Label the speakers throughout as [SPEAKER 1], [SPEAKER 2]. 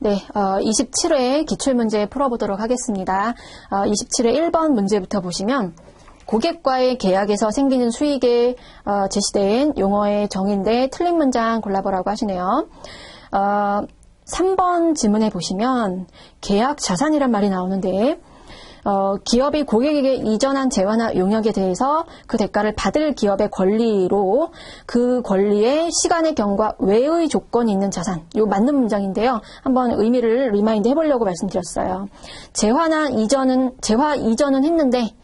[SPEAKER 1] 네, 27회 기출문제 풀어보도록 하겠습니다. 27회 1번 문제부터 보시면 고객과의 계약에서 생기는 수익에 제시된 용어의 정의인데 틀린 문장 골라보라고 하시네요. 3번 지문에 보시면 계약 자산이란 말이 나오는데 기업이 고객에게 이전한 재화나 용역에 대해서 그 대가를 받을 기업의 권리로 그 권리에 시간의 경과 외의 조건이 있는 자산. 요 맞는 문장인데요. 한번 의미를 리마인드 해보려고 말씀드렸어요. 재화 이전은 했는데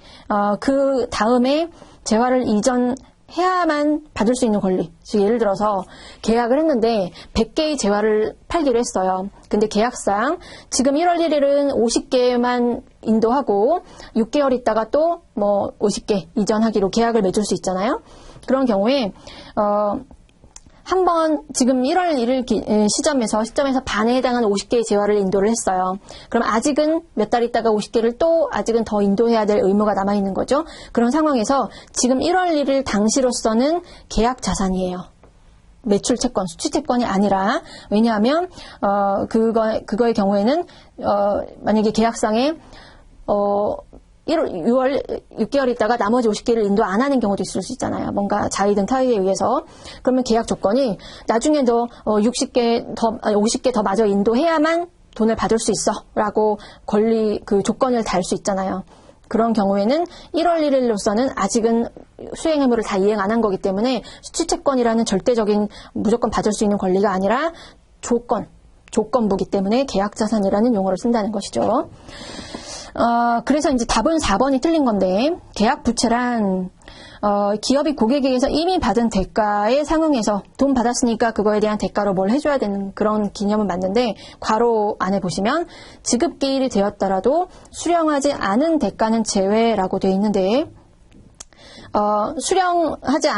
[SPEAKER 1] 그 다음에 재화를 이전해야만 받을 수 있는 권리. 즉 예를 들어서 계약을 했는데 100개의 재화를 팔기로 했어요. 근데 계약상 지금 1월 1일은 50개만 인도하고 6개월 있다가 또 50개 이전하기로 계약을 맺을 수 있잖아요. 그런 경우에 한번 지금 1월 1일 시점에서 반에 해당하는 50개의 재화를 인도를 했어요. 그럼 아직은 몇 달 있다가 50개를 또 아직은 더 인도해야 될 의무가 남아있는 거죠. 그런 상황에서 지금 1월 1일 당시로서는 계약 자산이에요. 매출 채권, 수취 채권이 아니라. 왜냐하면 그거의 경우에는 만약에 계약상에 6월 6개월 있다가 나머지 50개를 인도 안 하는 경우도 있을 수 있잖아요. 뭔가 자의든 타의에 의해서. 그러면 계약 조건이 나중에 너 50개 더 마저 인도해야만 돈을 받을 수 있어 라고 그 조건을 달 수 있잖아요. 그런 경우에는 1월 1일로서는 아직은 수행 의무를 다 이행 안 한 거기 때문에 수취채권이라는 절대적인 무조건 받을 수 있는 권리가 아니라 조건부기 때문에 계약자산이라는 용어를 쓴다는 것이죠. 그래서 이제 답은 4번이 틀린 건데, 계약부채란 기업이 고객에게서 이미 받은 대가에 상응해서 돈 받았으니까 그거에 대한 대가로 뭘 해줘야 되는 그런 개념은 맞는데, 괄호 안에 보시면 지급기일이 되었더라도 수령하지 않은 대가는 제외라고 되어 있는데, 수령하지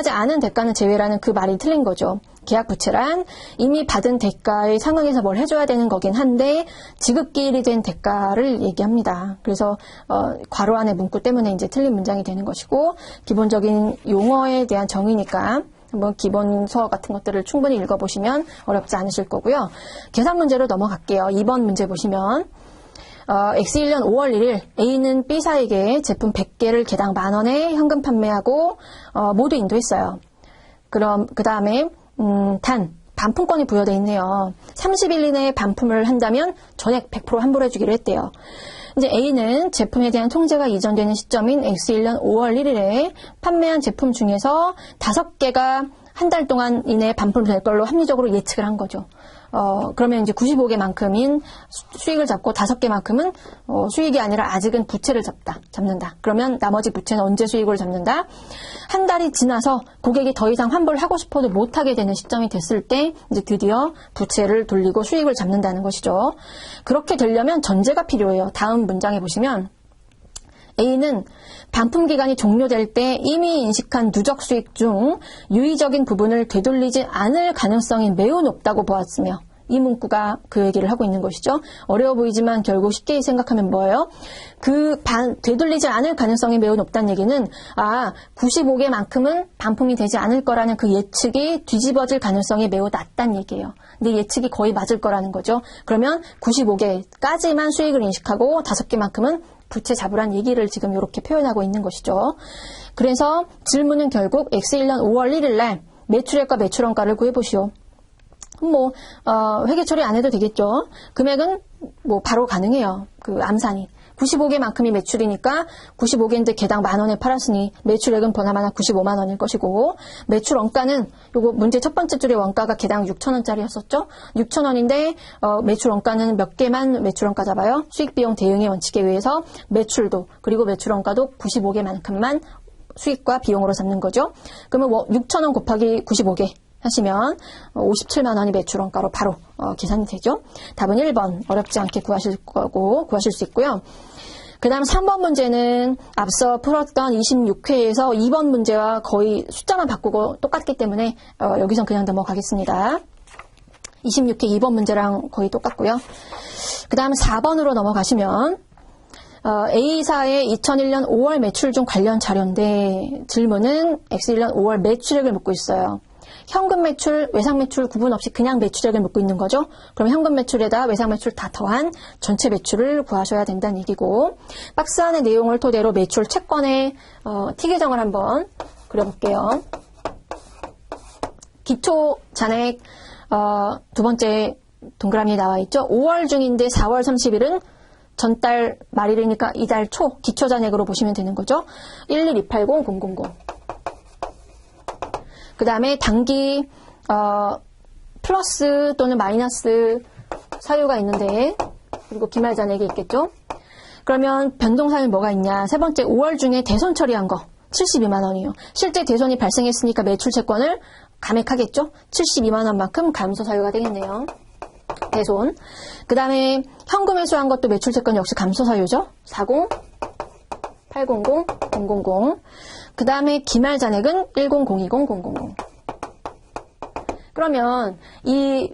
[SPEAKER 1] 않은 대가는 제외라는 그 말이 틀린 거죠. 계약부채란 이미 받은 대가에 상응해서 뭘 해줘야 되는 거긴 한데 지급기일이 된 대가를 얘기합니다. 그래서 괄호 안의 문구 때문에 이제 틀린 문장이 되는 것이고, 기본적인 용어에 대한 정의니까 한번 기본서 같은 것들을 충분히 읽어보시면 어렵지 않으실 거고요. 계산 문제로 넘어갈게요. 2번 문제 보시면 X 1년 5월 1일 A는 B사에게 제품 100개를 개당 10,000원에 현금 판매하고 모두 인도했어요. 그럼 그 다음에 단 반품권이 부여되어 있네요. 30일 이내에 반품을 한다면 전액 100% 환불해주기로 했대요. 이제 A는 제품에 대한 통제가 이전되는 시점인 X 1년 5월 1일에 판매한 제품 중에서 5개가 한 달 동안 이내에 반품될 걸로 합리적으로 예측을 한 거죠. 그러면 이제 95개만큼인 수익을 잡고 5개만큼은 수익이 아니라 아직은 부채를 잡는다. 그러면 나머지 부채는 언제 수익을 잡는다? 한 달이 지나서 고객이 더 이상 환불을 하고 싶어도 못하게 되는 시점이 됐을 때 이제 드디어 부채를 돌리고 수익을 잡는다는 것이죠. 그렇게 되려면 전제가 필요해요. 다음 문장에 보시면 A는 반품 기간이 종료될 때 이미 인식한 누적 수익 중 유의적인 부분을 되돌리지 않을 가능성이 매우 높다고 보았으며, 이 문구가 그 얘기를 하고 있는 것이죠. 어려워 보이지만 결국 쉽게 생각하면 뭐예요? 되돌리지 않을 가능성이 매우 높다는 얘기는 95개만큼은 반품이 되지 않을 거라는 그 예측이 뒤집어질 가능성이 매우 낮다는 얘기예요. 근데 예측이 거의 맞을 거라는 거죠. 그러면 95개까지만 수익을 인식하고 5개만큼은 부채 잡으란 얘기를 지금 이렇게 표현하고 있는 것이죠. 그래서 질문은 결국 X 1년 5월 1일 날 매출액과 매출원가를 구해보시오. 회계 처리 안 해도 되겠죠. 금액은 바로 가능해요. 그 암산이. 95개만큼이 매출이니까 95개인데 개당 10,000원에 팔았으니 매출액은 보나마나 95만 원일 것이고, 매출 원가는 요거 문제 첫 번째 줄의 원가가 개당 6,000원짜리였었죠. 6,000원인데 매출 원가는 몇 개만 매출 원가 잡아요. 수익 비용 대응의 원칙에 의해서 매출도 그리고 매출 원가도 95개만큼만 수익과 비용으로 잡는 거죠. 그러면 6,000원 곱하기 95개 하시면 57만 원이 매출 원가로 바로 계산이 되죠. 답은 1번. 어렵지 않게 구하실 수 있고요. 그 다음 3번 문제는 앞서 풀었던 26회에서 2번 문제와 거의 숫자만 바꾸고 똑같기 때문에 여기선 그냥 넘어가겠습니다. 26회 2번 문제랑 거의 똑같고요. 그 다음 4번으로 넘어가시면 A사의 2001년 5월 매출 중 관련 자료인데 질문은 X1년 5월 매출액을 묻고 있어요. 현금 매출, 외상 매출 구분 없이 그냥 매출액을 묻고 있는 거죠. 그럼 현금 매출에다 외상 매출 다 더한 전체 매출을 구하셔야 된다는 얘기고, 박스 안의 내용을 토대로 매출 채권의 T 계정을 한번 그려볼게요. 기초 잔액 두 번째 동그라미에 나와 있죠. 5월 중인데 4월 30일은 전달 말일이니까 이달 초 기초 잔액으로 보시면 되는 거죠. 11280-000. 그 다음에 단기 플러스 또는 마이너스 사유가 있는데, 그리고 기말 잔액이 있겠죠. 그러면 변동 사유 뭐가 있냐. 세 번째 5월 중에 대손 처리한 거 72만 원이에요. 실제 대손이 발생했으니까 매출 채권을 감액하겠죠. 72만 원만큼 감소 사유가 되겠네요. 대손. 그 다음에 현금 회수한 것도 매출 채권 역시 감소 사유죠. 40, 800, 000. 그 다음에 기말 잔액은 10020000. 그러면 이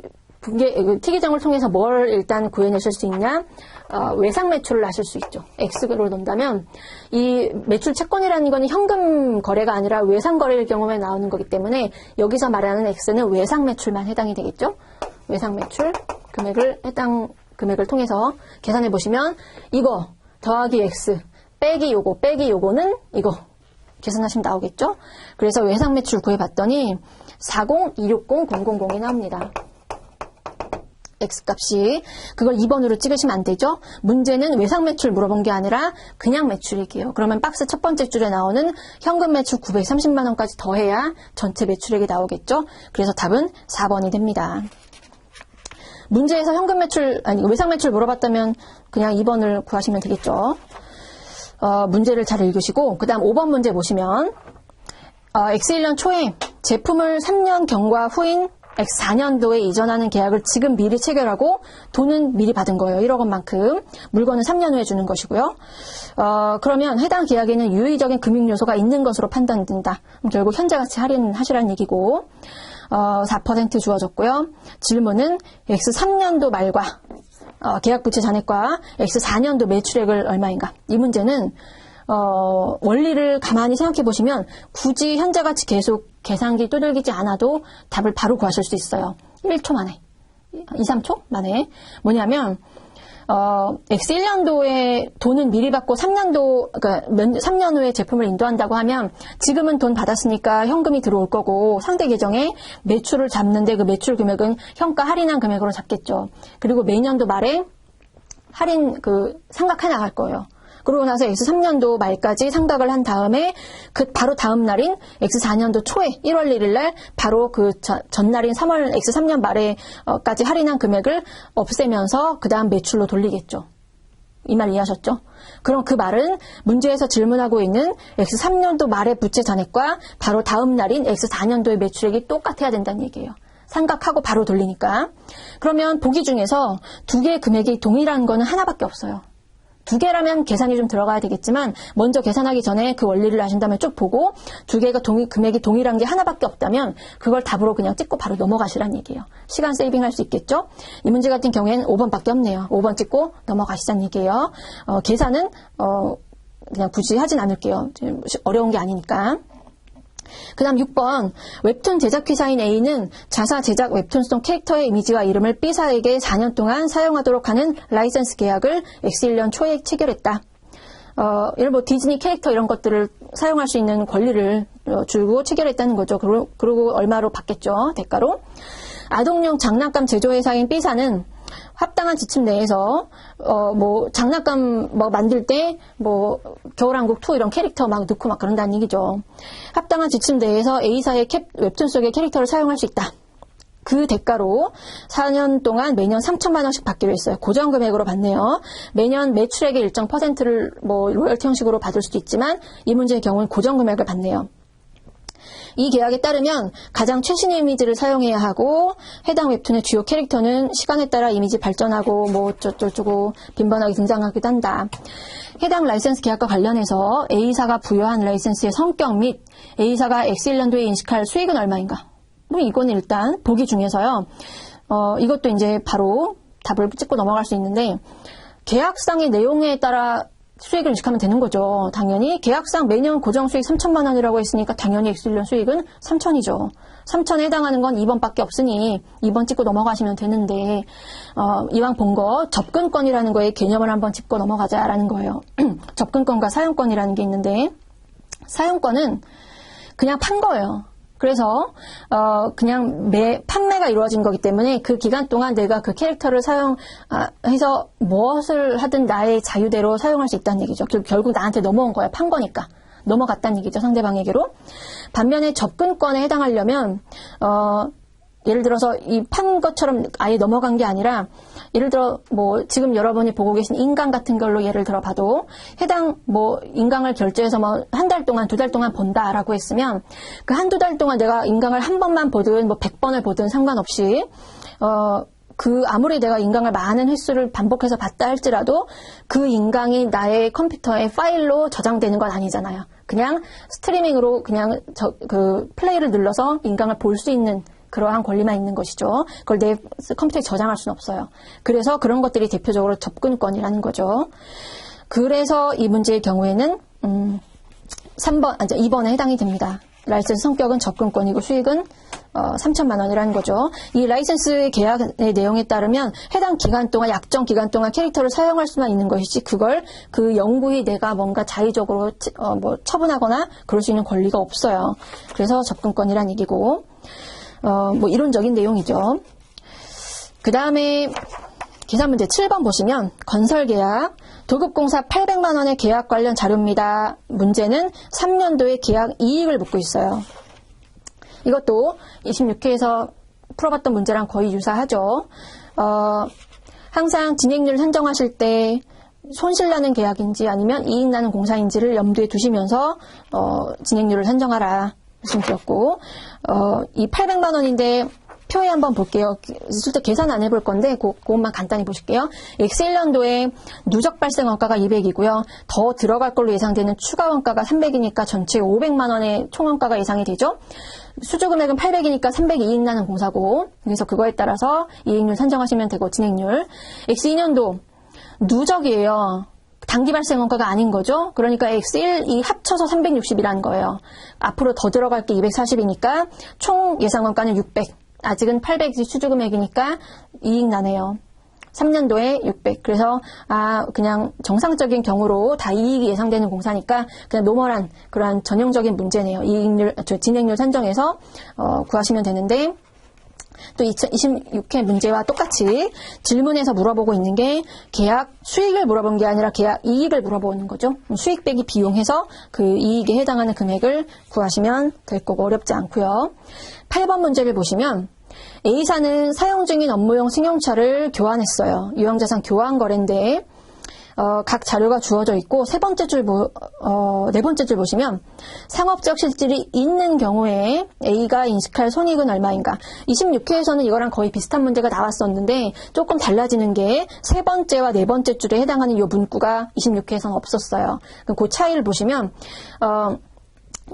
[SPEAKER 1] T 계정을 통해서 뭘 일단 구해내실 수 있냐? 외상 매출을 하실 수 있죠. X로 논다면 이 매출 채권이라는 거는 현금 거래가 아니라 외상 거래일 경우에 나오는 거기 때문에 여기서 말하는 X는 외상 매출만 해당이 되겠죠. 외상 매출 해당 금액을 통해서 계산해 보시면 이거 더하기 X 빼기 요거는 이거 계산하시면 나오겠죠. 그래서 외상 매출 구해봤더니 40260-000이 나옵니다. X값이. 그걸 2번으로 찍으시면 안 되죠. 문제는 외상 매출 물어본 게 아니라 그냥 매출액이에요. 그러면 박스 첫 번째 줄에 나오는 현금 매출 930만 원까지 더해야 전체 매출액이 나오겠죠. 그래서 답은 4번이 됩니다. 문제에서 현금 매출, 외상 매출 물어봤다면 그냥 2번을 구하시면 되겠죠. 문제를 잘 읽으시고, 그 다음 5번 문제 보시면, X1년 초에 제품을 3년 경과 후인 X4년도에 이전하는 계약을 지금 미리 체결하고 돈은 미리 받은 거예요. 1억 원만큼. 물건은 3년 후에 주는 것이고요. 그러면 해당 계약에는 유의적인 금융 요소가 있는 것으로 판단된다. 결국 현재가치 할인하시라는 얘기고, 4% 주어졌고요. 질문은 X3년도 말과 계약 부채 잔액과 X4년도 매출액을 얼마인가. 이 문제는 원리를 가만히 생각해 보시면 굳이 현재가치 계속 계산기 두들기지 않아도 답을 바로 구하실 수 있어요. 1초 만에, 2, 3초 만에. 뭐냐면 X1년도에 돈은 미리 받고 3년 후에 제품을 인도한다고 하면 지금은 돈 받았으니까 현금이 들어올 거고 상대 계정에 매출을 잡는데 그 매출 금액은 현가 할인한 금액으로 잡겠죠. 그리고 매년도 말에 할인 상각해 나갈 거예요. 그러고 나서 X3년도 말까지 상각을 한 다음에 바로 다음 날인 X4년도 초에 1월 1일 날 바로 전날인 3월 X3년 말에까지 할인한 금액을 없애면서 그 다음 매출로 돌리겠죠. 이 말 이해하셨죠? 그럼 그 말은 문제에서 질문하고 있는 X3년도 말의 부채 잔액과 바로 다음 날인 X4년도의 매출액이 똑같아야 된다는 얘기예요. 삼각하고 바로 돌리니까. 그러면 보기 중에서 두 개의 금액이 동일한 거는 하나밖에 없어요. 두 개라면 계산이 좀 들어가야 되겠지만 먼저 계산하기 전에 그 원리를 아신 다음에 쭉 보고 두 개가 금액이 동일한 게 하나밖에 없다면 그걸 답으로 그냥 찍고 바로 넘어가시란 얘기예요. 시간 세이빙할 수 있겠죠? 이 문제 같은 경우에는 5번밖에 없네요. 5번 찍고 넘어가시란 얘기예요. 계산은 그냥 굳이 하진 않을게요. 어려운 게 아니니까. 그 다음 6번 웹툰 제작회사인 A는 자사 제작 웹툰 속 캐릭터의 이미지와 이름을 B사에게 4년 동안 사용하도록 하는 라이센스 계약을 X1년 초에 체결했다. 예를 들어 디즈니 캐릭터 이런 것들을 사용할 수 있는 권리를 주고 체결했다는 거죠. 그리고 얼마로 받겠죠. 대가로. 아동용 장난감 제조회사인 B사는 합당한 지침 내에서 장난감 만들 때 겨울왕국 2 이런 캐릭터 막 넣고 막 그런다는 얘기죠. 합당한 지침 내에서 A사의 웹툰 속의 캐릭터를 사용할 수 있다. 그 대가로 4년 동안 매년 3천만 원씩 받기로 했어요. 고정 금액으로 받네요. 매년 매출액의 일정 퍼센트를 로열티 형식으로 받을 수도 있지만 이 문제의 경우는 고정 금액을 받네요. 이 계약에 따르면 가장 최신의 이미지를 사용해야 하고 해당 웹툰의 주요 캐릭터는 시간에 따라 이미지 발전하고 어쩌고 빈번하게 등장하기도 한다. 해당 라이센스 계약과 관련해서 A사가 부여한 라이센스의 성격 및 A사가 X1년도에 인식할 수익은 얼마인가? 이거는 일단 보기 중에서요. 이것도 이제 바로 답을 찍고 넘어갈 수 있는데 계약상의 내용에 따라 수익을 인식하면 되는 거죠. 당연히 계약상 매년 고정 수익 3천만 원이라고 했으니까 당연히 X1년 수익은 3천이죠. 3천에 해당하는 건 2번밖에 없으니 2번 찍고 넘어가시면 되는데 이왕 본 거 접근권이라는 거에 개념을 한번 짚고 넘어가자라는 거예요. 접근권과 사용권이라는 게 있는데 사용권은 그냥 판 거예요. 그래서 그냥 판매가 이루어진 거기 때문에 그 기간 동안 내가 그 캐릭터를 사용해서 무엇을 하든 나의 자유대로 사용할 수 있다는 얘기죠. 결국 나한테 넘어온 거야. 판 거니까. 넘어갔다는 얘기죠. 상대방에게로. 반면에 접근권에 해당하려면 예를 들어서 이 판 것처럼 아예 넘어간 게 아니라 예를 들어 뭐 지금 여러분이 보고 계신 인강 같은 걸로 예를 들어 봐도 해당 뭐 인강을 결제해서 뭐 한 달 동안 2달 동안 본다라고 했으면 그 한두 달 동안 내가 인강을 한 번만 보든 뭐 100번을 보든 상관없이 아무리 내가 인강을 많은 횟수를 반복해서 봤다 할지라도 그 인강이 나의 컴퓨터에 파일로 저장되는 건 아니잖아요. 그냥 스트리밍으로 그냥 플레이를 눌러서 인강을 볼 수 있는 그러한 권리만 있는 것이죠. 그걸 내 컴퓨터에 저장할 수는 없어요. 그래서 그런 것들이 대표적으로 접근권이라는 거죠. 그래서 이 문제의 경우에는 2번에 해당이 됩니다. 라이센스 성격은 접근권이고 수익은 3천만 원이라는 거죠. 이 라이센스의 계약의 내용에 따르면 해당 기간 동안 약정 기간 동안 캐릭터를 사용할 수만 있는 것이지 그걸 그 영구히 내가 뭔가 자의적으로 뭐 처분하거나 그럴 수 있는 권리가 없어요. 그래서 접근권이란 얘기고 뭐 이론적인 내용이죠. 그 다음에 계산 문제 7번 보시면 건설계약 도급공사 800만 원의 계약 관련 자료입니다. 문제는 3년도의 계약 이익을 묻고 있어요. 이것도 26회에서 풀어봤던 문제랑 거의 유사하죠. 항상 진행률 산정하실 때 손실나는 계약인지 아니면 이익나는 공사인지를 염두에 두시면서 진행률을 산정하라 말씀드렸고 이 800만 원인데 표에 한번 볼게요. 실제 계산 안 해볼 건데 그것만 간단히 보실게요. X1년도에 누적 발생 원가가 200이고요. 더 들어갈 걸로 예상되는 추가 원가가 300이니까 전체 500만 원의 총 원가가 예상이 되죠. 수주 금액은 800이니까 300 이익 나는 공사고 그래서 그거에 따라서 이익률 산정하시면 되고 진행률. X2년도 누적이에요. 단기 발생 원가가 아닌 거죠. 그러니까 X1, 2 합쳐서 360이라는 거예요. 앞으로 더 들어갈 게 240이니까 총 예상 원가는 600. 아직은 800이 수주금액이니까 이익 나네요. 3년도에 600. 그래서 그냥 정상적인 경우로 다 이익이 예상되는 공사니까 그냥 노멀한 그러한 전형적인 문제네요. 이익률, 진행률 산정해서 구하시면 되는데 또 26회 문제와 똑같이 질문에서 물어보고 있는 게 계약 수익을 물어본 게 아니라 계약 이익을 물어보는 거죠. 수익 빼기 비용해서 그 이익에 해당하는 금액을 구하시면 될 거고 어렵지 않고요. 8번 문제를 보시면 A사는 사용 중인 업무용 승용차를 교환했어요. 유형자산 교환 거래인데 각 자료가 주어져 있고 네 번째 줄 보시면 상업적 실질이 있는 경우에 A가 인식할 손익은 얼마인가. 26회에서는 이거랑 거의 비슷한 문제가 나왔었는데 조금 달라지는 게 세 번째와 네 번째 줄에 해당하는 이 문구가 26회에서는 없었어요. 그 차이를 보시면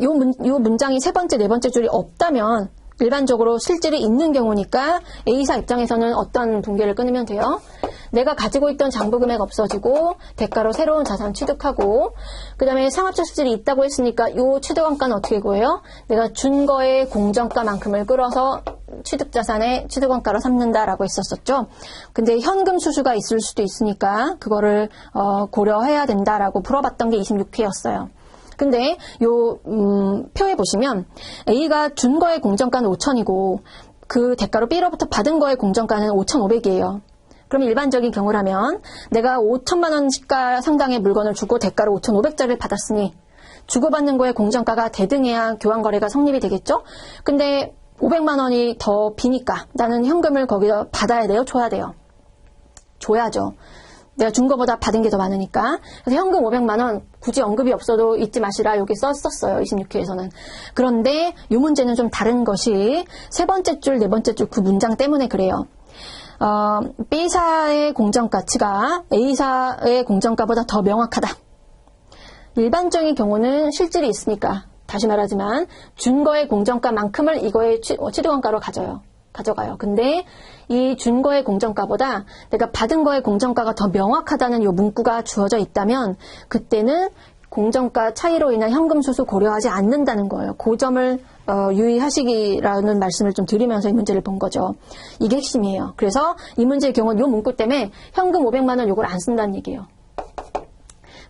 [SPEAKER 1] 이 문장이 세 번째, 네 번째 줄이 없다면 일반적으로 실질이 있는 경우니까 A사 입장에서는 어떤 동계를 끊으면 돼요? 내가 가지고 있던 장부 금액 없어지고 대가로 새로운 자산 취득하고 그 다음에 상업적 실질이 있다고 했으니까 이 취득원가는 어떻게 구해요? 내가 준 거의 공정가만큼을 끌어서 취득자산의 취득원가로 삼는다라고 했었었죠. 근데 현금 수수가 있을 수도 있으니까 그거를 고려해야 된다라고 풀어봤던 게 26회였어요. 근데 표에 보시면 A가 준 거의 공정가는 5천이고 그 대가로 B로부터 받은 거의 공정가는 5,500이에요. 그럼 일반적인 경우라면 내가 5천만 원 시가 상당의 물건을 주고 대가로 5,500짜리를 받았으니 주고받는 거의 공정가가 대등해야 교환거래가 성립이 되겠죠? 근데 500만 원이 더 비니까 나는 현금을 거기다 받아야 돼요? 줘야 돼요? 줘야죠. 내가 준 거보다 받은 게 더 많으니까. 그래서 현금 500만 원 굳이 언급이 없어도 잊지 마시라 여기 썼었어요. 26회에서는. 그런데 이 문제는 좀 다른 것이 세 번째 줄, 네 번째 줄 그 문장 때문에 그래요. B사의 공정가치가 A사의 공정가보다 더 명확하다. 일반적인 경우는 실질이 있으니까 다시 말하지만 준 거의 공정가만큼을 이거의 취득원가로 가져요. 가져가요. 근데 이 준 거의 공정가보다 내가 받은 거의 공정가가 더 명확하다는 요 문구가 주어져 있다면 그때는 공정가 차이로 인한 현금 수수 고려하지 않는다는 거예요. 그 점을 유의하시기라는 말씀을 좀 드리면서 이 문제를 본 거죠. 이게 핵심이에요. 그래서 이 문제의 경우는 이 문구 때문에 현금 500만 원 요걸 안 쓴다는 얘기예요.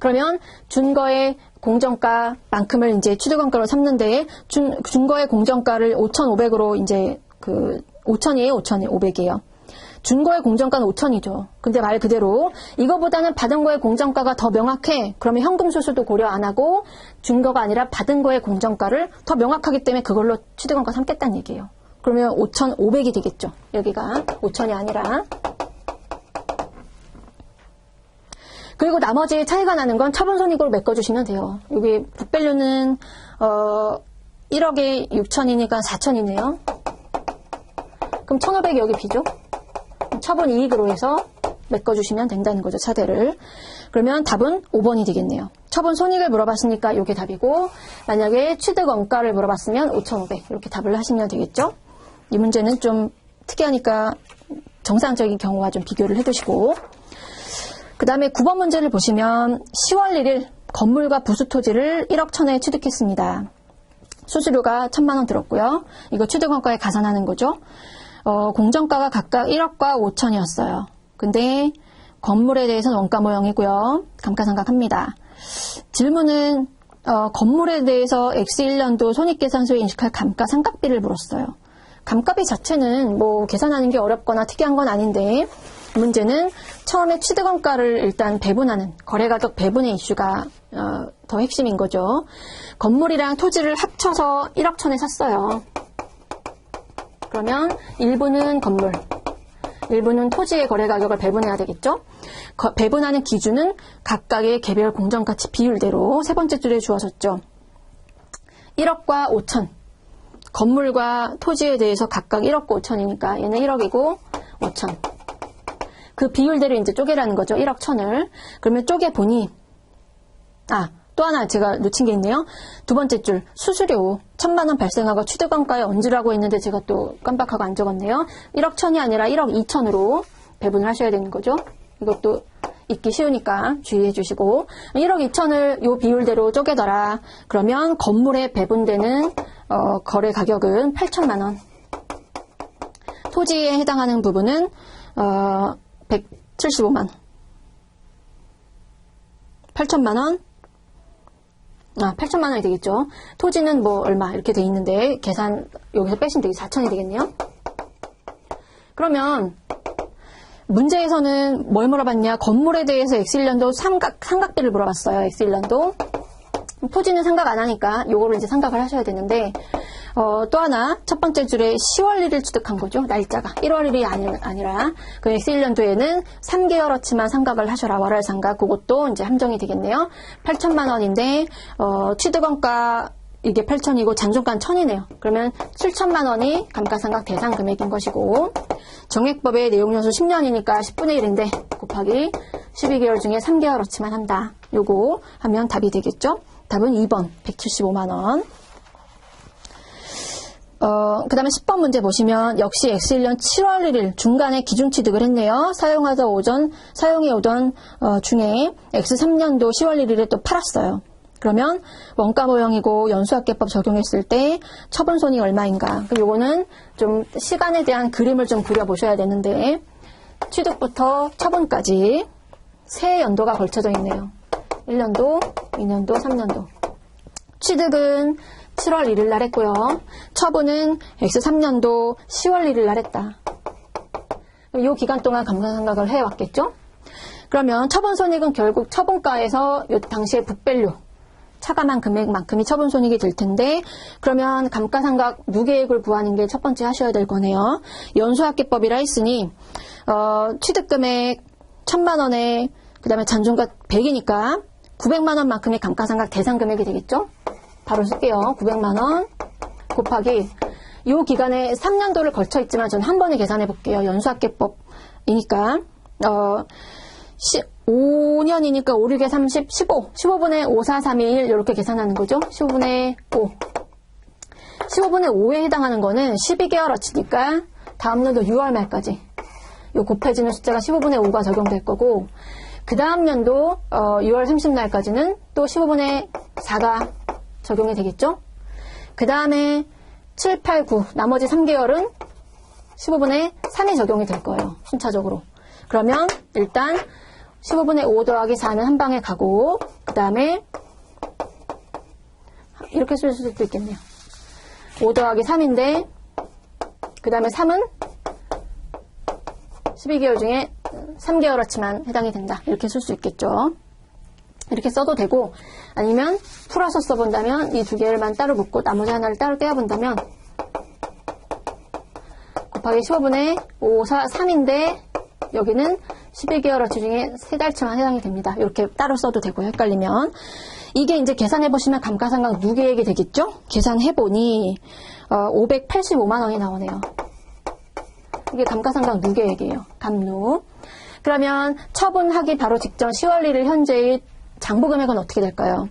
[SPEAKER 1] 그러면 준 거의 공정가만큼을 이제 취득원가로 삼는데 준 거의 공정가를 5,500으로 이제 5,000이에요, 500이에요. 준 거의 공정가는 5,000이죠. 근데 말 그대로 이거보다는 받은 거의 공정가가 더 명확해. 그러면 현금 수수도 고려 안 하고 준 거가 아니라 받은 거의 공정가를 더 명확하기 때문에 그걸로 취득원가 삼겠다는 얘기예요. 그러면 5,500이 되겠죠. 여기가 5,000이 아니라. 그리고 나머지 차이가 나는 건 처분손익으로 메꿔주시면 돼요. 여기 북밸류는 1억에 6,000이니까 4,000이네요. 그럼 1,500이 여기 비죠? 처분 이익으로 해서 메꿔주시면 된다는 거죠, 차대를. 그러면 답은 5번이 되겠네요. 처분 손익을 물어봤으니까 이게 답이고, 만약에 취득 원가를 물어봤으면 5,500 이렇게 답을 하시면 되겠죠. 이 문제는 좀 특이하니까 정상적인 경우와 좀 비교를 해두시고, 그 다음에 9번 문제를 보시면 10월 1일 건물과 부수 토지를 1억 1,000에 취득했습니다. 수수료가 1,000만 원 들었고요. 이거 취득 원가에 가산하는 거죠. 공정가가 각각 1억과 5천이었어요. 근데 건물에 대해서는 원가 모형이고요. 감가상각합니다. 질문은 건물에 대해서 X1년도 손익계산서에 인식할 감가상각비를 물었어요. 감가비 자체는 뭐 계산하는 게 어렵거나 특이한 건 아닌데 문제는 처음에 취득원가를 일단 배분하는 거래가격 배분의 이슈가 더 핵심인 거죠. 건물이랑 토지를 합쳐서 1억 1,000에 샀어요. 그러면 일부는 건물, 일부는 토지의 거래가격을 배분해야 되겠죠. 배분하는 기준은 각각의 개별 공정가치 비율대로 세 번째 줄에 주어졌죠. 1억과 5천, 건물과 토지에 대해서 각각 1억과 5천이니까 얘는 1억이고 5천. 그 비율대로 이제 쪼개라는 거죠. 1억 1,000을. 그러면 쪼개보니 또 하나 제가 놓친 게 있네요. 두 번째 줄 수수료 1,000만 원 발생하고 취득원가에 얹으라고 했는데 제가 또 깜빡하고 안 적었네요. 1억 1,000이 아니라 1억 2천으로 배분을 하셔야 되는 거죠. 이것도 잊기 쉬우니까 주의해 주시고 1억 2천을 요 비율대로 쪼개더라. 그러면 건물에 배분되는 거래 가격은 8천만 원. 토지에 해당하는 부분은 175만 원. 8천만 원. 8천만 원이 되겠죠. 토지는 뭐 얼마 이렇게 돼 있는데 계산 여기서 빼시면 되게 4천이 되겠네요. 그러면 문제에서는 뭘 물어봤냐? 건물에 대해서 X1년도 상각비를 물어봤어요. X1년도. 토지는 상각 안 하니까 요거를 이제 상각을 하셔야 되는데 또 하나 첫 번째 줄에 10월 1일 취득한 거죠. 날짜가 1월 1일이 아니라 그 X1년도에는 3개월어치만 상각을 하셔라. 월할 상각. 그것도 이제 함정이 되겠네요. 8천만 원인데 취득원가 이게 8천이고 잔존가는 1,000이네요. 그러면 7천만 원이 감가상각 대상 금액인 것이고 정액법의 내용연수 10년이니까 10분의 1인데 곱하기 12개월 중에 3개월어치만 한다. 요거 하면 답이 되겠죠. 답은 2번 175만 원. 그 다음에 10번 문제 보시면 역시 X1년 7월 1일 중간에 기준 취득을 했네요. 사용해 오던 중에 X3년도 10월 1일에 또 팔았어요. 그러면 원가 모형이고 연수합계법 적용했을 때 처분손익이 얼마인가. 그럼 요거는 좀 시간에 대한 그림을 좀 그려보셔야 되는데 취득부터 처분까지 세 연도가 걸쳐져 있네요. 1년도, 2년도, 3년도. 취득은 7월 1일 날 했고요. 처분은 X3년도 10월 1일 날 했다. 이 기간 동안 감가상각을 해왔겠죠? 그러면 처분손익은 결국 처분가에서 이 당시의 북밸류 차감한 금액만큼이 처분손익이 될 텐데 그러면 감가상각 무계획을 구하는 게 첫 번째 하셔야 될 거네요. 연수합계법이라 했으니 취득금액 1,000만 원에 그 다음에 잔존가 100이니까 900만 원만큼의 감가상각 대상 금액이 되겠죠? 바로 쓸게요. 900만 원 곱하기 이 기간에 3년도를 걸쳐 있지만 저는 한 번에 계산해 볼게요. 연수합계법이니까 5년이니까 5, 6에 30, 15. 15분의 5, 4, 3, 2, 1 이렇게 계산하는 거죠. 15분의 5. 15분의 5에 해당하는 거는 12개월어치니까 다음 년도 6월 말까지 요 곱해지는 숫자가 15분의 5가 적용될 거고, 그 다음 년도 6월 30날까지는 또 15분의 4가 적용이 되겠죠. 그 다음에 7, 8, 9 나머지 3개월은 15분의 3이 적용이 될 거예요. 순차적으로. 그러면 일단 15분의 5 더하기 4는 한 방에 가고, 그 다음에 이렇게 쓸 수도 있겠네요. 5 더하기 3인데 그 다음에 3은 12개월 중에 3개월어치만 해당이 된다. 이렇게 쓸 수 있겠죠. 이렇게 써도 되고, 아니면 풀어서 써본다면 이 두 개를만 따로 묶고 나머지 하나를 따로 떼어본다면 곱하기 15분의 5, 4, 3인데 여기는 12개월어치 중에 3달치만 해당이 됩니다. 이렇게 따로 써도 되고요. 헷갈리면. 이게 이제 계산해보시면 감가상각 누계액이 되겠죠? 계산해보니 585만 원이 나오네요. 이게 감가상각 누계액이에요. 감누. 그러면 처분하기 바로 직전 10월 1일 현재의 장부금액은 어떻게 될까요?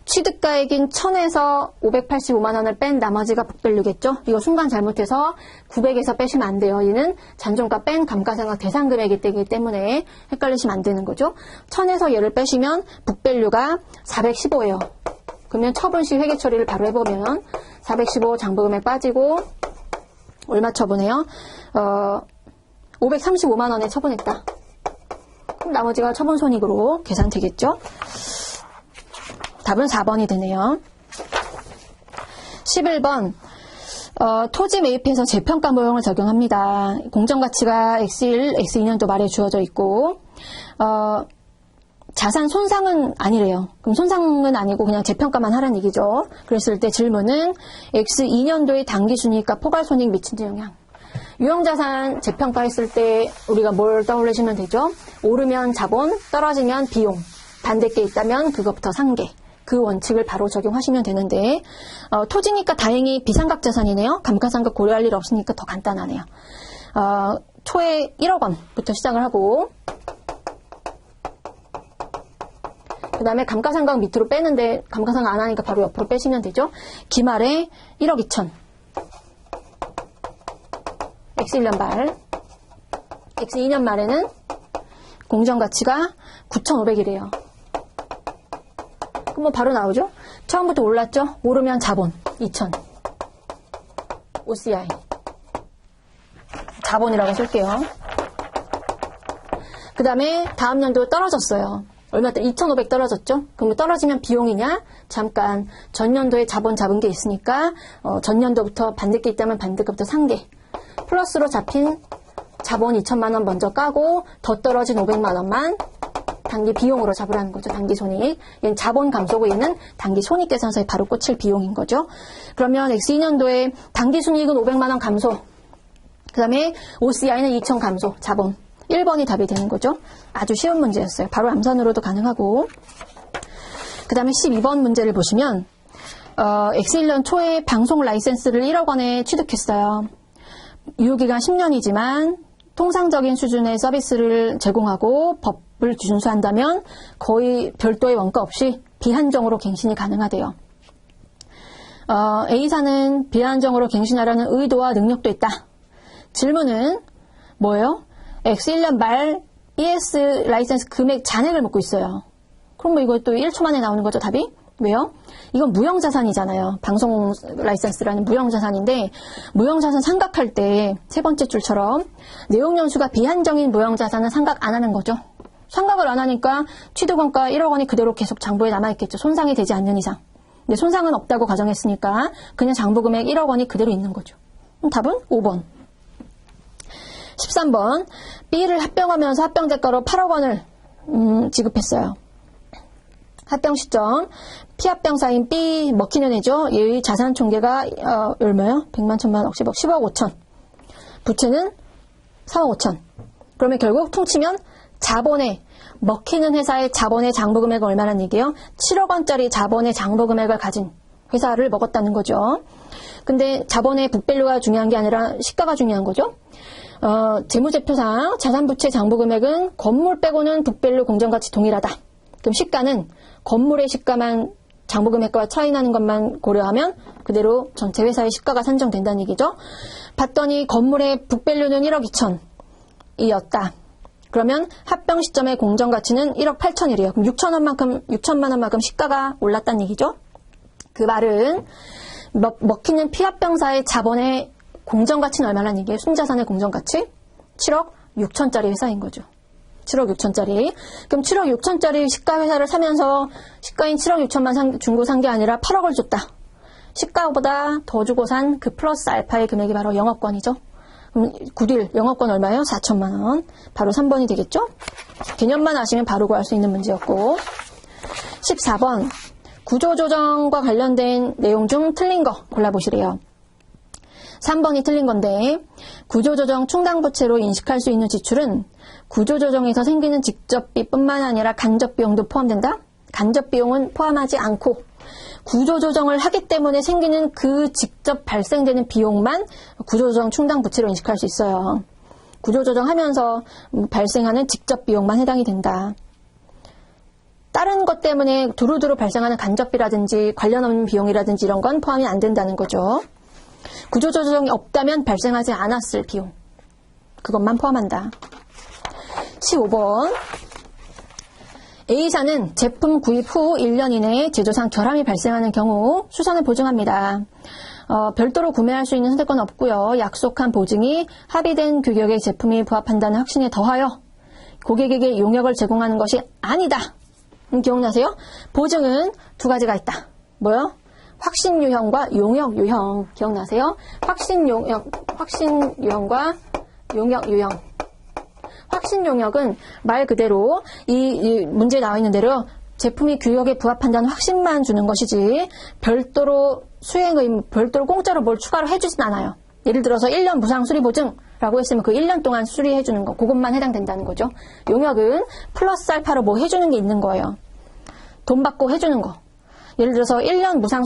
[SPEAKER 1] 취득가액인 1000에서 585만 원을 뺀 나머지가 북밸류겠죠? 이거 순간 잘못해서 900에서 빼시면 안 돼요. 얘는 잔존가 뺀 감가상각 대상금액이기 때문에 헷갈리시면 안 되는 거죠. 1000에서 얘를 빼시면 북밸류가 415예요. 그러면 처분 시 회계 처리를 바로 해보면 415 장부금액 빠지고 얼마 처분해요? 535만 원에 처분했다. 그럼 나머지가 처분 손익으로 계산되겠죠? 답은 4번이 되네요. 11번 토지 매입해서 재평가 모형을 적용합니다. 공정가치가 X1, X2년도 말에 주어져 있고 자산 손상은 아니래요. 그럼 손상은 아니고 그냥 재평가만 하라는 얘기죠. 그랬을 때 질문은 X2년도의 당기순이익과 포괄손익 미치는 영향. 유형자산 재평가했을 때 우리가 뭘 떠올리시면 되죠? 오르면 자본, 떨어지면 비용, 반대께 있다면 그것부터 상계. 그 원칙을 바로 적용하시면 되는데 토지니까 다행히 비상각자산이네요. 감가상각 고려할 일 없으니까 더 간단하네요. 초에 1억 원부터 시작을 하고 그 다음에 감가상각 밑으로 빼는데 감가상각 안 하니까 바로 옆으로 빼시면 되죠. 기말에 1억 2천 X1년 말 X2년 말에는 공정가치가 9,500이래요. 그럼 뭐 바로 나오죠? 처음부터 올랐죠? 오르면 자본 2천 OCI 자본이라고 쓸게요. 그 다음에 다음 년도 떨어졌어요. 얼마 때 2,500 떨어졌죠? 그럼 떨어지면 비용이냐? 잠깐 전년도에 자본 잡은 게 있으니까 전년도부터 반대께 있다면 반대급부터 상계 플러스로 잡힌 자본 2천만 원 먼저 까고 더 떨어진 500만 원만 단기 비용으로 잡으라는 거죠. 단기 손익. 얘는 자본 감소고 얘는 단기 손익 계산서에 바로 꽂힐 비용인 거죠. 그러면 X2년도에 단기 손익은 500만 원 감소. 그 다음에 OCI는 2천 감소. 자본. 1번이 답이 되는 거죠. 아주 쉬운 문제였어요. 바로 암산으로도 가능하고. 그 다음에 12번 문제를 보시면 X1년 초에 방송 라이센스를 1억 원에 취득했어요. 유효기간 10년이지만 통상적인 수준의 서비스를 제공하고 법을 준수한다면 거의 별도의 원가 없이 비한정으로 갱신이 가능하대요. A사는 비한정으로 갱신하라는 의도와 능력도 있다. 질문은 뭐예요? X1년 말 ES 라이센스 금액 잔액을 묻고 있어요. 그럼 뭐 이거 또 1초 만에 나오는 거죠, 답이? 왜요? 이건 무형자산이잖아요. 방송 라이센스라는 무형자산인데 무형자산 상각할 때 세 번째 줄처럼 내용연수가 비한정인 무형자산은 상각 안 하는 거죠. 상각을 안 하니까 취득원가 1억 원이 그대로 계속 장부에 남아있겠죠. 손상이 되지 않는 이상. 근데 손상은 없다고 가정했으니까 그냥 장부금액 1억 원이 그대로 있는 거죠. 그럼 답은 5번. 13번 B를 합병하면서 합병대가로 8억 원을 지급했어요. 합병 시점 피합병사인 B 먹히는 애죠. 얘의 자산 총계가 얼마요? 100만, 1000만, 억, 10억, 10억 5천. 부채는 4억 5천. 그러면 결국 퉁치면 자본에 먹히는 회사의 자본의 장부금액은 얼마란 얘기예요? 7억 원짜리 자본의 장부금액을 가진 회사를 먹었다는 거죠. 근데 자본의 북밸류가 중요한 게 아니라 시가가 중요한 거죠. 재무제표상 자산부채 장부금액은 건물 빼고는 북밸류 공정가치 동일하다. 그럼 시가는 건물의 시가만 장부금액과 차이 나는 것만 고려하면 그대로 전체 회사의 시가가 산정된다는 얘기죠. 봤더니 건물의 북밸류는 1억 2천이었다. 그러면 합병 시점의 공정가치는 1억 8천이래요. 그럼 6천만 원만큼 시가가 올랐다는 얘기죠. 그 말은 먹히는 피합병사의 자본의 공정가치는 얼마라는 얘기예요? 순자산의 공정가치? 7억 6천짜리 회사인 거죠. 7억 6천짜리. 그럼 7억 6천짜리 시가 회사를 사면서 시가인 7억 6천만 주고 산 게 아니라 8억을 줬다. 시가보다 더 주고 산 그 플러스 알파의 금액이 바로 영업권이죠. 그럼 굿윌 영업권 얼마예요? 4천만 원. 바로 3번이 되겠죠? 개념만 아시면 바로 구할 수 있는 문제였고. 14번. 구조조정과 관련된 내용 중 틀린 거 골라보시래요. 3번이 틀린 건데 구조조정 충당부채로 인식할 수 있는 지출은 구조조정에서 생기는 직접비뿐만 아니라 간접비용도 포함된다? 간접비용은 포함하지 않고 구조조정을 하기 때문에 생기는 그 직접 발생되는 비용만 구조조정 충당부채로 인식할 수 있어요. 구조조정하면서 발생하는 직접비용만 해당이 된다. 다른 것 때문에 두루두루 발생하는 간접비라든지 관련 없는 비용이라든지 이런 건 포함이 안 된다는 거죠. 구조조정이 없다면 발생하지 않았을 비용. 그것만 포함한다. 15번. A사는 제품 구입 후 1년 이내에 제조상 결함이 발생하는 경우 수선을 보증합니다. 별도로 구매할 수 있는 선택권 없고요. 약속한 보증이 합의된 규격의 제품이 부합한다는 확신에 더하여 고객에게 용역을 제공하는 것이 아니다. 기억나세요? 보증은 두 가지가 있다. 뭐요? 확신유형과 용역유형. 기억나세요? 확신유형과 용역유형. 확신용역은 말 그대로 이 문제에 나와 있는 대로 제품이 규격에 부합한다는 확신만 주는 것이지 별도로 별도로 공짜로 뭘 추가로 해주진 않아요. 예를 들어서 1년 무상 수리 보증라고 했으면 그 1년 동안 수리해주는 거, 그것만 해당된다는 거죠. 용역은 플러스 알파로 뭐 해주는 게 있는 거예요. 돈 받고 해주는 거. 예를 들어서 1년 무상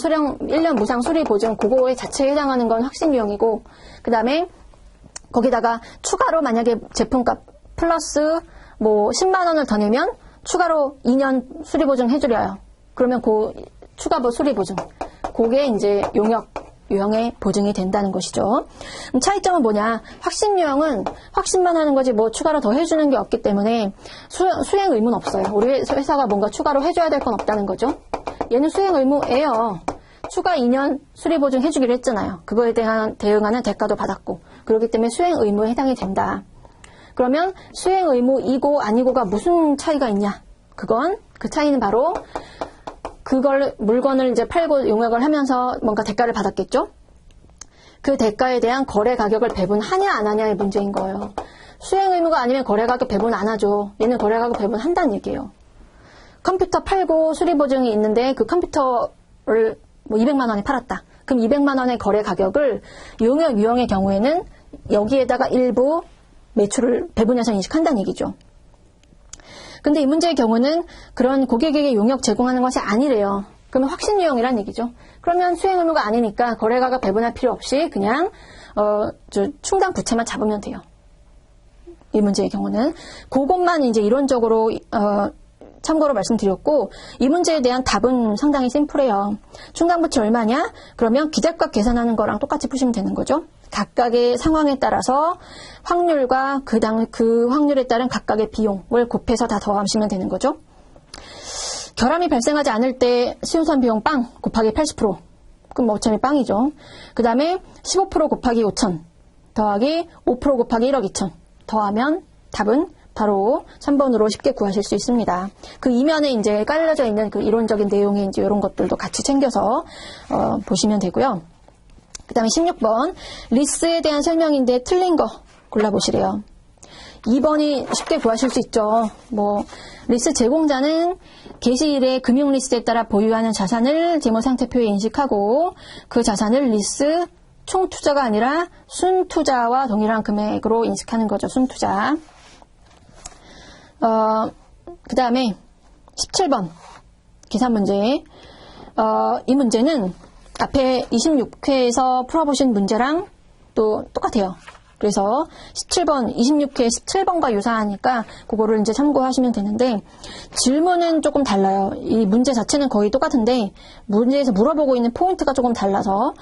[SPEAKER 1] 수리 보증, 그거에 자체에 해당하는 건 확신유형이고, 그 다음에 거기다가 추가로 만약에 제품값 플러스 뭐 10만 원을 더 내면 추가로 2년 수리 보증 해주려요. 그러면 그 추가 수리 보증, 그게 이제 유형의 보증이 된다는 것이죠. 차이점은 뭐냐? 확신유형은 확신만 하는 거지 뭐 추가로 더 해주는 게 없기 때문에 수행 의무는 없어요. 우리 회사가 뭔가 추가로 해줘야 될 건 없다는 거죠. 얘는 수행 의무예요. 추가 2년 수리 보증 해주기로 했잖아요. 그거에 대한 대응하는 대가도 받았고, 그렇기 때문에 수행 의무에 해당이 된다. 그러면 수행 의무이고 아니고가 무슨 차이가 있냐? 그 차이는 바로 물건을 이제 팔고 용역을 하면서 뭔가 대가를 받았겠죠? 그 대가에 대한 거래 가격을 배분하냐 안 하냐의 문제인 거예요. 수행 의무가 아니면 거래 가격 배분 안 하죠. 얘는 거래 가격 배분한다는 얘기예요. 컴퓨터 팔고 수리 보증이 있는데 그 컴퓨터를 뭐 200만 원에 팔았다. 그럼 200만 원의 거래 가격을 용역 유형의 경우에는 여기에다가 일부 매출을 배분해서 인식한다는 얘기죠. 근데 이 문제의 경우는 그런 고객에게 용역 제공하는 것이 아니래요. 그러면 확신유형이란 얘기죠. 그러면 수행 의무가 아니니까 거래가격 배분할 필요 없이 그냥 충당 부채만 잡으면 돼요. 이 문제의 경우는 그것만 이제 이론적으로 참고로 말씀드렸고, 이 문제에 대한 답은 상당히 심플해요. 충당부채 얼마냐? 그러면 기대값 계산하는 거랑 똑같이 푸시면 되는 거죠. 각각의 상황에 따라서 확률과 그 확률에 따른 각각의 비용을 곱해서 다 더하시면 되는 거죠. 결함이 발생하지 않을 때 시운선 비용 빵 곱하기 80%. 그럼 5천이 빵이죠. 그 다음에 15% 곱하기 5천 더하기 5% 곱하기 1억 2천 더하면 답은 바로 3번으로 쉽게 구하실 수 있습니다. 그 이면에 이제 깔려져 있는 그 이론적인 내용이 이제 이런 것들도 같이 챙겨서 보시면 되고요. 그 다음에 16번 리스에 대한 설명인데 틀린 거 골라보시래요. 2번이 쉽게 구하실 수 있죠. 리스 제공자는 개시일의 금융리스에 따라 보유하는 자산을 재무상태표에 인식하고 그 자산을 리스 총투자가 아니라 순투자와 동일한 금액으로 인식하는 거죠. 순투자. 그 다음에 17번 계산 문제. 이 문제는 앞에 26회에서 풀어보신 문제랑 또 똑같아요. 그래서 17번, 26회 17번과 유사하니까 그거를 이제 참고하시면 되는데, 질문은 조금 달라요. 이 문제 자체는 거의 똑같은데 문제에서 물어보고 있는 포인트가 조금 달라서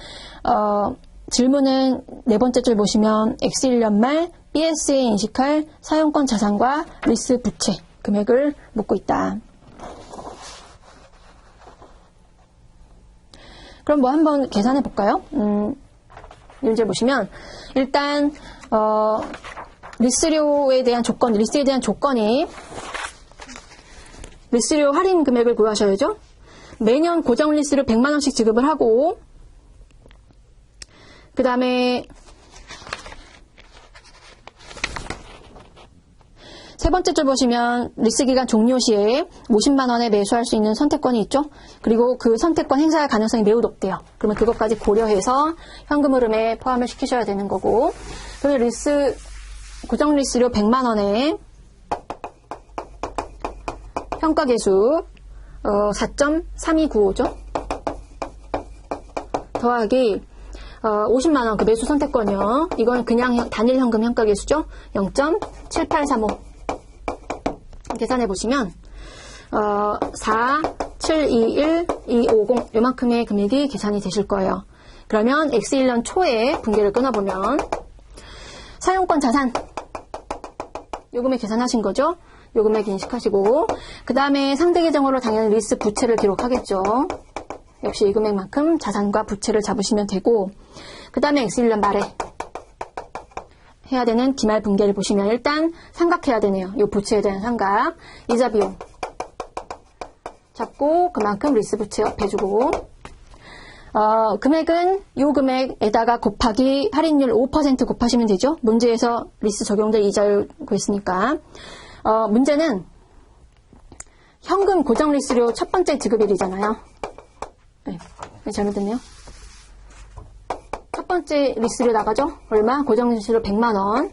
[SPEAKER 1] 질문은 네 번째 줄 보시면 X1년 말 BS에 인식할 사용권 자산과 리스 부채 금액을 묻고 있다. 그럼 뭐 한번 계산해 볼까요? 문제 보시면 일단 리스료에 대한 조건, 리스에 대한 조건이 리스료 할인 금액을 구하셔야죠. 매년 고정 리스료 100만 원씩 지급을 하고, 그 다음에 세 번째 줄 보시면 리스 기간 종료 시에 50만 원에 매수할 수 있는 선택권이 있죠. 그리고 그 선택권 행사할 가능성이 매우 높대요. 그러면 그것까지 고려해서 현금 흐름에 포함을 시키셔야 되는 거고, 그리고 리스 고정 리스료 100만 원에 평가 계수 4.3295죠. 더하기 50만 원 그 매수 선택권이요. 이건 그냥 단일 현금 평가 계수죠. 0.7835 계산해 보시면 4721250 요만큼의 금액이 계산이 되실 거예요. 그러면 X1년 초에 분기를 끊어보면 사용권 자산 요 금액 계산하신 거죠. 요 금액 인식하시고, 그 다음에 상대 계정으로 당연히 리스 부채를 기록하겠죠. 역시 이 금액만큼 자산과 부채를 잡으시면 되고, 그 다음에 X1년 말에 해야 되는 기말 분기를 보시면 일단 상각해야 되네요. 이 부채에 대한 상각, 이자 비용 잡고 그만큼 리스 부채 옆해주고, 금액은 이 금액에다가 곱하기 할인율 5% 곱하시면 되죠. 문제에서 리스 적용될 이자율 구했으니까. 문제는 현금 고정 리스료 첫 번째 지급일이잖아요. 네, 잘못됐네요. 첫 번째 리스료 나가죠? 얼마? 고정 리스료 100만 원.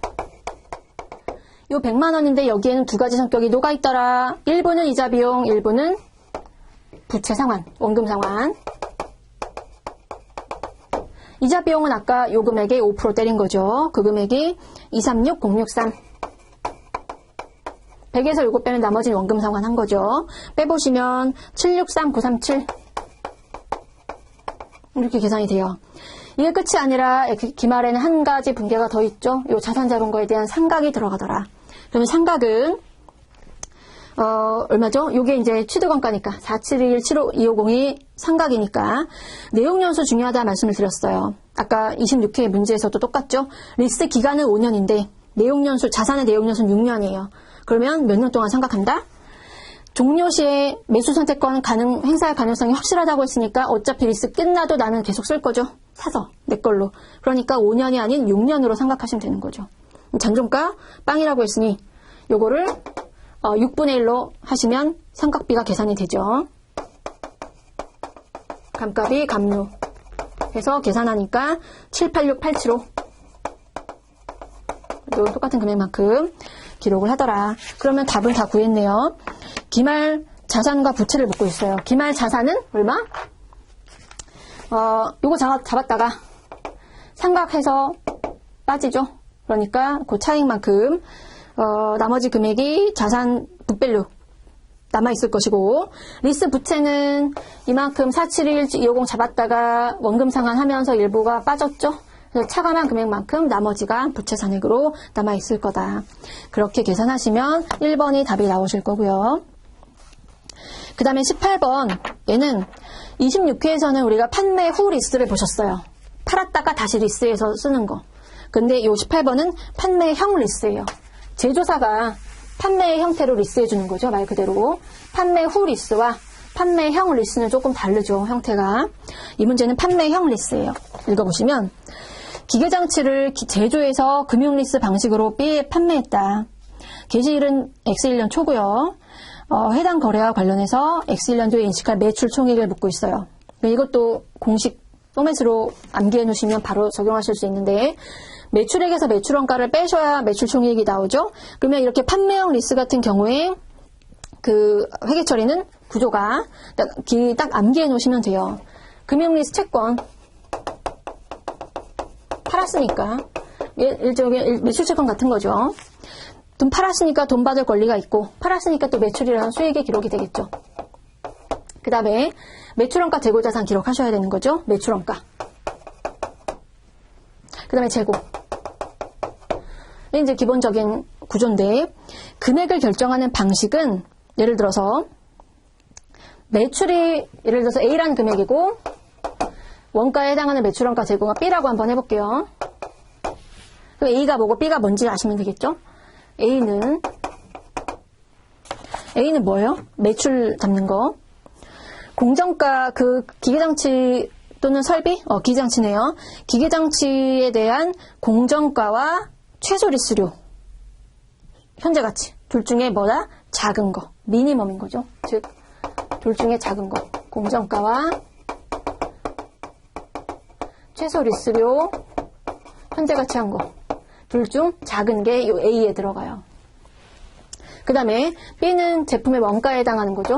[SPEAKER 1] 요 100만 원인데 여기에는 두 가지 성격이 녹아있더라. 일부는 이자 비용, 일부는 부채 상환, 원금 상환. 이자 비용은 아까 요 금액에 5% 때린 거죠. 그 금액이 236063. 100에서 요거 빼면 나머지는 원금 상환한 거죠. 빼보시면 763937 이렇게 계산이 돼요. 이게 끝이 아니라 기말에는 한 가지 분계가 더 있죠. 요 자산자본거에 대한 상각이 들어가더라. 그러면 상각은 얼마죠? 요게 이제 취득원가니까 4717550이 상각이니까 내용연수 중요하다 말씀을 드렸어요. 아까 26회 문제에서도 똑같죠? 리스 기간은 5년인데 내용연수, 자산의 내용연수는 6년이에요. 그러면 몇 년 동안 상각한다? 종료 시에 매수 선택권 행사할 가능성이 확실하다고 했으니까 어차피 리스 끝나도 나는 계속 쓸 거죠. 사서 내 걸로. 그러니까 5년이 아닌 6년으로 상각하시면 되는 거죠. 잔존가 빵이라고 했으니 요거를 6분의 1로 하시면 상각비가 계산이 되죠. 감값이 감류 해서 계산하니까 786875 똑같은 금액만큼 기록을 하더라. 그러면 답은 다 구했네요. 기말 자산과 부채를 묻고 있어요. 기말 자산은 얼마? 요거 잡았다가 상각해서 빠지죠. 그러니까 그 차익만큼 나머지 금액이 자산 북밸류 남아있을 것이고, 리스 부채는 이만큼 471-250 잡았다가 원금 상환하면서 일부가 빠졌죠. 그래서 차감한 금액만큼 나머지가 부채 잔액으로 남아있을 거다. 그렇게 계산하시면 1번이 답이 나오실 거고요. 그 다음에 18번 얘는 26회에서는 우리가 판매 후 리스를 보셨어요. 팔았다가 다시 리스에서 쓰는 거. 근데 이 18번은 판매형 리스예요. 제조사가 판매의 형태로 리스해 주는 거죠. 말 그대로. 판매 후 리스와 판매형 리스는 조금 다르죠. 형태가. 이 문제는 판매형 리스예요. 읽어보시면 기계장치를 제조해서 금융리스 방식으로 B에 판매했다. 개시일은 X1년 초고요. 해당 거래와 관련해서 X1년도에 인식할 매출 총액을 묻고 있어요. 이것도 공식 포맷으로 암기해 놓으시면 바로 적용하실 수 있는데, 매출액에서 매출원가를 빼셔야 매출 총액이 나오죠. 그러면 이렇게 판매형 리스 같은 경우에 그 회계 처리는 구조가 딱 암기해 놓으시면 돼요. 금융리스 채권 팔았으니까 일종의 매출채권 같은 거죠. 돈 팔았으니까 돈 받을 권리가 있고 팔았으니까 또 매출이라는 수익의 기록이 되겠죠. 그 다음에 매출원가 재고자산 기록하셔야 되는 거죠. 매출원가. 그 다음에 재고. 이제 기본적인 구조인데 금액을 결정하는 방식은 예를 들어서 매출이 예를 들어서 A라는 금액이고 원가에 해당하는 매출원가 재고가 B라고 한번 해볼게요. 그럼 A가 뭐고 B가 뭔지 아시면 되겠죠? A는 뭐예요? 매출 잡는 거. 공정가 그 기계장치 또는 설비? 기계장치네요. 기계장치에 대한 공정가와 최소 리스료. 현재 가치. 둘 중에 뭐다? 작은 거. 미니멈인 거죠. 즉, 둘 중에 작은 거. 공정가와 최소 리스료, 현재 가치 한 거. 둘 중 작은 게 이 A에 들어가요. 그 다음에 B는 제품의 원가에 해당하는 거죠.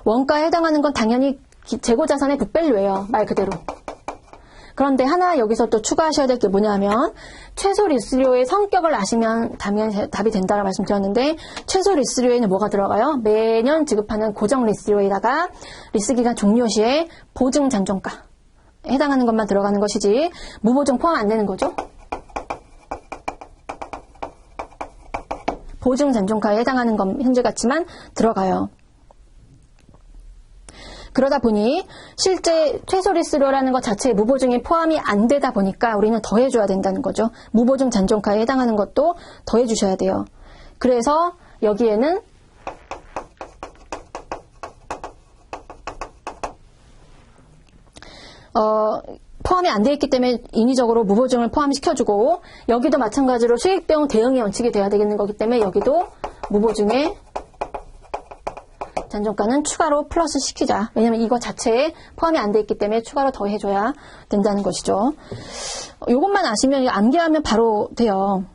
[SPEAKER 1] 원가에 해당하는 건 당연히 재고자산의 북밸류예요. 말 그대로. 그런데 하나 여기서 또 추가하셔야 될 게 뭐냐면 최소 리스료의 성격을 아시면 답이 된다고 말씀드렸는데 최소 리스료에는 뭐가 들어가요? 매년 지급하는 고정 리스료에다가 리스기간 종료 시에 보증 잔존가 해당하는 것만 들어가는 것이지 무보증 포함 안 되는 거죠. 보증 잔존가에 해당하는 건 현재 가치만 들어가요. 그러다 보니 실제 최소 리스료라는 것 자체에 무보증이 포함이 안 되다 보니까 우리는 더해줘야 된다는 거죠. 무보증 잔존가에 해당하는 것도 더해주셔야 돼요. 그래서 여기에는 포함이 안 돼 있기 때문에 인위적으로 무보증을 포함시켜주고 여기도 마찬가지로 수익비용 대응의 원칙이 돼야 되겠는 거기 때문에 여기도 무보증에 잔존가는 추가로 플러스 시키자. 왜냐면 이거 자체에 포함이 안 돼 있기 때문에 추가로 더해줘야 된다는 것이죠. 이것만 아시면 암기하면 바로 돼요.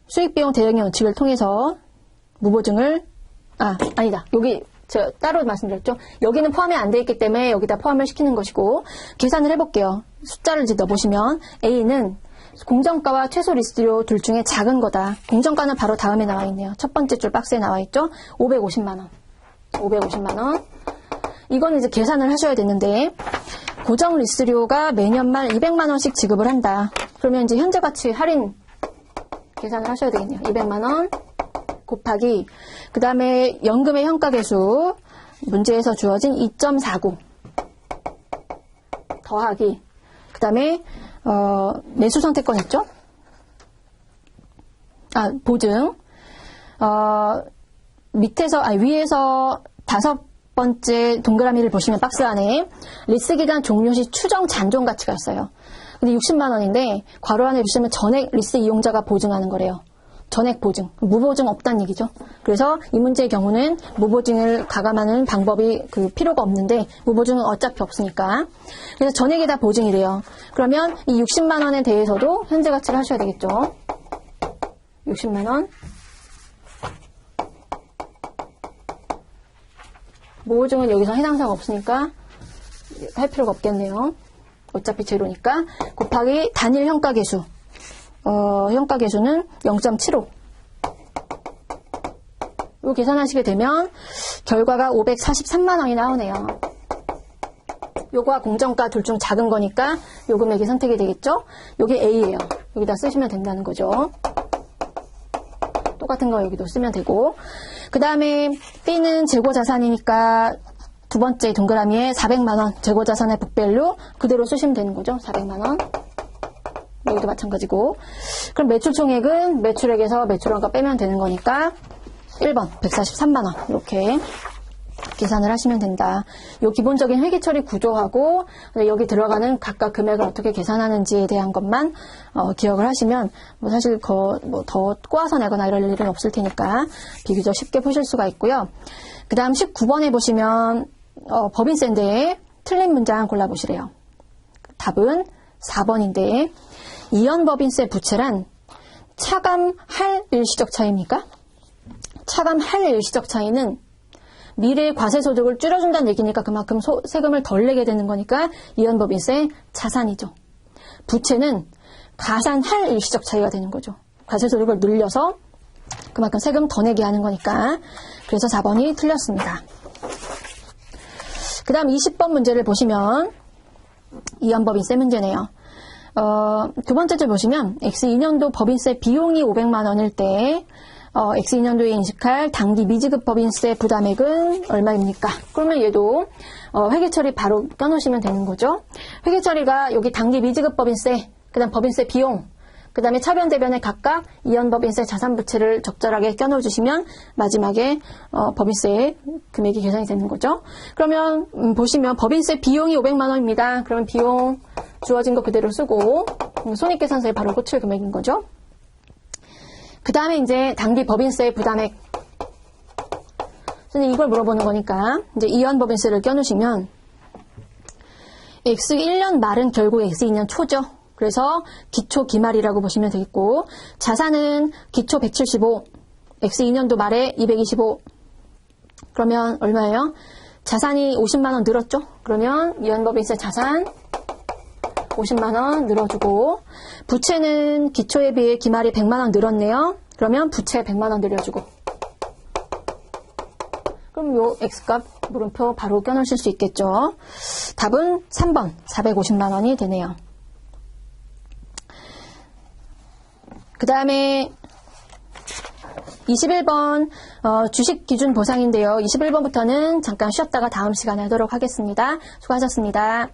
[SPEAKER 1] 수익비용 대응의 원칙을 통해서 무보증을 아니다. 여기 제가 따로 말씀드렸죠. 여기는 포함이 안 돼 있기 때문에 여기다 포함을 시키는 것이고 계산을 해볼게요. 숫자를 이제 넣어보시면 A는 공정가와 최소 리스료 둘 중에 작은 거다. 공정가는 바로 다음에 나와 있네요. 첫 번째 줄 박스에 나와 있죠. 550만원. 550만원. 이거는 이제 계산을 하셔야 되는데 고정 리스료가 매년 말 200만원씩 지급을 한다. 그러면 이제 현재 가치 할인 계산을 하셔야 되겠네요. 200만원 곱하기 그 다음에 연금의 현가계수 문제에서 주어진 2.49 더하기 그 다음에 매수 선택권 있죠? 보증. 위에서 5번째 동그라미를 보시면 박스 안에 리스기간 종료 시 추정 잔존 가치가 있어요. 근데 60만원인데 괄호 안에 보시면 전액 리스 이용자가 보증하는 거래요. 전액 보증. 무보증 없다는 얘기죠. 그래서 이 문제의 경우는 무보증을 가감하는 방법이 필요가 없는데 무보증은 어차피 없으니까. 그래서 전액이 다 보증이래요. 그러면 이 60만원에 대해서도 현재 가치를 하셔야 되겠죠. 60만원. 무보증은 여기서 해당사가 없으니까 할 필요가 없겠네요. 어차피 제로니까. 곱하기 단일 현가계수. 현가계수는 0.75. 요 계산하시게 되면 결과가 543만원이 나오네요. 요거와 공정가 둘 중 작은 거니까 요 금액이 선택이 되겠죠? 요게 A예요. 여기다 쓰시면 된다는 거죠. 똑같은 거 여기도 쓰면 되고 그 다음에 B는 재고자산이니까 두 번째 동그라미에 400만원 재고자산의 북밸류 그대로 쓰시면 되는 거죠. 400만원. 여기도 마찬가지고 그럼 매출총액은 매출액에서 매출원가 빼면 되는 거니까 1번 143만원 이렇게 계산을 하시면 된다. 요 기본적인 회계처리 구조하고 여기 들어가는 각각 금액을 어떻게 계산하는지에 대한 것만 기억을 하시면 사실 더 꼬아서 내거나 이럴 일은 없을 테니까 비교적 쉽게 푸실 수가 있고요. 그 다음 19번에 보시면 법인세인데 틀린 문장 골라보시래요. 답은 4번인데 이연법인세 부채란 차감할 일시적 차이입니까? 차감할 일시적 차이는 미래의 과세소득을 줄여준다는 얘기니까 그만큼 세금을 덜 내게 되는 거니까 이연법인세 자산이죠. 부채는 가산할 일시적 차이가 되는 거죠. 과세소득을 늘려서 그만큼 세금 더 내게 하는 거니까. 그래서 4번이 틀렸습니다. 그 다음 20번 문제를 보시면 이연법인세 문제네요. 두 번째 줄 보시면 X2년도 법인세 비용이 500만 원일 때 X2년도에 인식할 당기 미지급 법인세 부담액은 얼마입니까? 그러면 얘도 회계처리 바로 껴놓으시면 되는 거죠. 회계처리가 여기 당기 미지급 법인세, 그 다음 법인세 비용, 그 다음에 차변 대변에 각각 이연법인세 자산부채를 적절하게 껴넣어주시면 마지막에 법인세 금액이 계산이 되는 거죠. 그러면 보시면 법인세 비용이 500만 원입니다. 그러면 비용 주어진 거 그대로 쓰고 손익계산서에 바로 꽂힐 금액인 거죠. 그 다음에 이제 당기 법인세 부담액. 선생님 이걸 물어보는 거니까 이제 이연법인세를 껴놓으시면 X1년 말은 결국 X2년 초죠. 그래서 기초 기말이라고 보시면 되겠고, 자산은 기초 175, X2년도 말에 225. 그러면 얼마예요? 자산이 50만 원 늘었죠? 그러면 이연법인세 자산 50만 원 늘어주고, 부채는 기초에 비해 기말이 100만 원 늘었네요. 그러면 부채 100만 원 늘려주고. 그럼 요 X값 물음표 바로 껴놓으실 수 있겠죠? 답은 3번 450만 원이 되네요. 그 다음에 21번 주식 기준 보상인데요. 21번부터는 잠깐 쉬었다가 다음 시간에 하도록 하겠습니다. 수고하셨습니다.